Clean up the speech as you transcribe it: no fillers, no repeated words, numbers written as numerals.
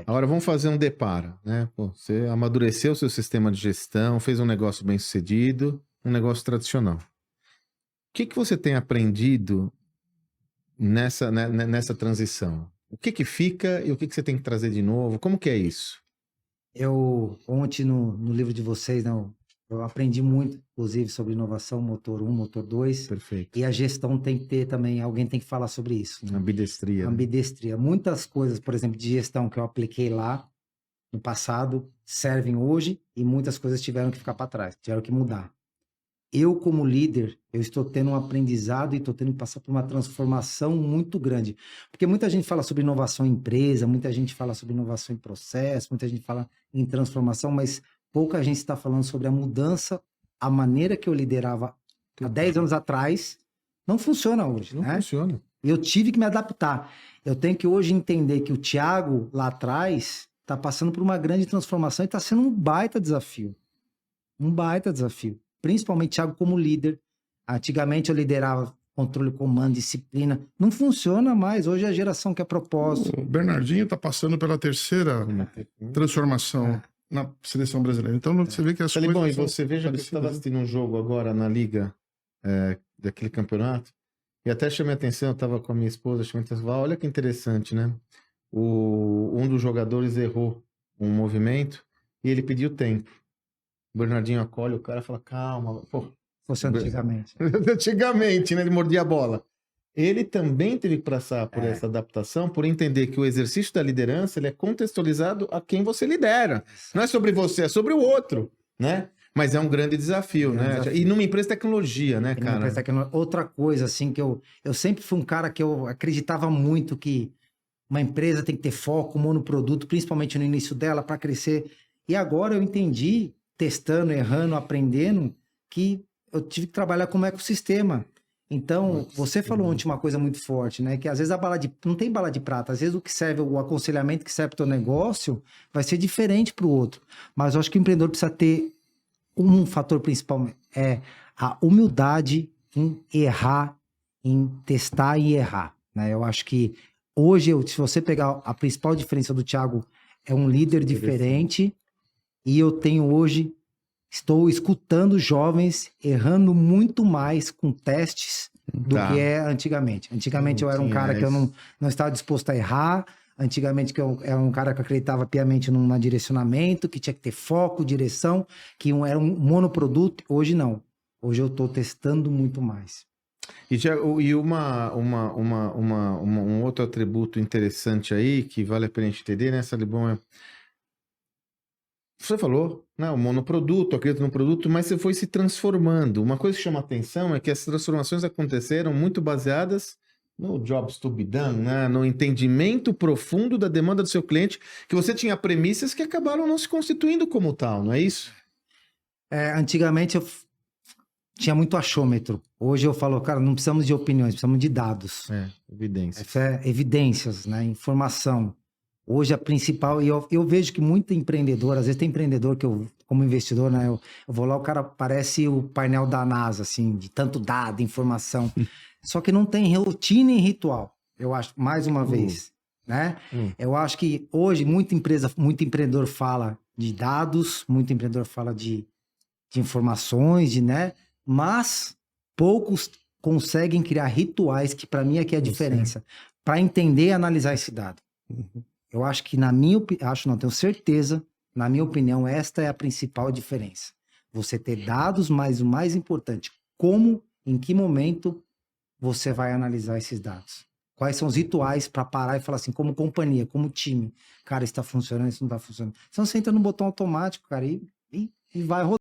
Agora vamos fazer um deparo, né? Pô, você amadureceu o seu sistema de gestão, fez um negócio bem sucedido, um negócio tradicional. O que que você tem aprendido nessa transição? O que que fica e o que que você tem que trazer de novo? Como que é isso? Ontem no livro de vocês, né, eu aprendi muito, inclusive, sobre inovação, motor 1, motor 2, Perfeito. e a gestão tem que ter também, alguém tem que falar sobre isso, né? Ambidestria, né? Ambidestria. Muitas coisas, por exemplo, de gestão que eu apliquei lá no passado, servem hoje, e muitas coisas tiveram que ficar para trás, tiveram que mudar. Eu, como líder, eu estou tendo um aprendizado e estou tendo que passar por uma transformação muito grande. Porque muita gente fala sobre inovação em empresa, muita gente fala sobre inovação em processo, muita gente fala em transformação, mas pouca gente está falando sobre a mudança, a maneira que eu liderava há 10 anos atrás, não funciona hoje, Não né? funciona. Eu tive que me adaptar. Eu tenho que hoje entender que o Thiago, lá atrás, está passando por uma grande transformação e está sendo um baita desafio. Um baita desafio. Principalmente Thiago como líder. Antigamente eu liderava controle, comando, disciplina. Não funciona mais. Hoje a geração quer propósito. O Bernardinho está passando pela terceira transformação na seleção brasileira. Então você vê que as Falei, bom, e coisas você veja que eu estava assistindo um jogo agora na Liga daquele campeonato, e até chamei a atenção, eu estava com a minha esposa, chamei a atenção, olha que interessante, né? Um dos jogadores errou um movimento e ele pediu tempo. O Bernardinho acolhe o cara e fala, calma, pô. Fosse antigamente. Antigamente, né? Ele mordia a bola. Ele também teve que passar por essa adaptação, por entender que o exercício da liderança ele é contextualizado a quem você lidera. Não é sobre você, é sobre o outro, né? Mas é um grande desafio, né? E numa empresa de tecnologia, né, cara? Outra coisa, assim, que eu sempre fui um cara que eu acreditava muito que uma empresa tem que ter foco, monoproduto, principalmente no início dela, para crescer. E agora eu entendi, testando, errando, aprendendo, que eu tive que trabalhar como ecossistema. Então, você falou ontem uma coisa muito forte, né? Que às vezes não tem bala de prata. Às vezes o que serve, o aconselhamento que serve para o teu negócio vai ser diferente para o outro. Mas eu acho que o empreendedor precisa ter um fator principal, é a humildade em errar, em testar e errar, né? Eu acho que hoje, se você pegar a principal diferença do Thiago, é um líder diferente, e eu tenho hoje, estou escutando jovens errando muito mais com testes do que é antigamente. Antigamente eu era um cara que eu não estava disposto a errar. Antigamente que eu era um cara que acreditava piamente num direcionamento, que tinha que ter foco, direção, que era um monoproduto. Hoje não. Hoje eu estou testando muito mais. E um outro atributo interessante aí, que vale a pena a gente entender, né, Salibão? Você falou, né, o monoproduto, acredito no produto, mas você foi se transformando. Uma coisa que chama atenção é que as transformações aconteceram muito baseadas no jobs to be done, né? No entendimento profundo da demanda do seu cliente, que você tinha premissas que acabaram não se constituindo como tal, não é isso? Antigamente eu tinha muito achômetro. Hoje eu falo, cara, não precisamos de opiniões, precisamos de dados. Evidências. Evidências, né? Informação. Hoje a principal, e eu vejo que muito empreendedor, às vezes tem empreendedor que eu, como investidor, né? Eu vou lá, o cara parece o painel da NASA, assim, de tanto dado, informação. Só que não tem rotina e ritual, eu acho, mais uma vez, né? Eu acho que hoje muita empreendedor fala de dados, muito empreendedor fala de informações, né? Mas poucos conseguem criar rituais, que para mim é que é a diferença, para entender e analisar esse dado. Eu acho que tenho certeza, na minha opinião, esta é a principal diferença. Você ter dados, mas o mais importante, em que momento você vai analisar esses dados? Quais são os rituais para parar e falar assim, como companhia, como time, cara, isso está funcionando, isso não está funcionando. Senão você entra no botão automático, cara, e vai rodar.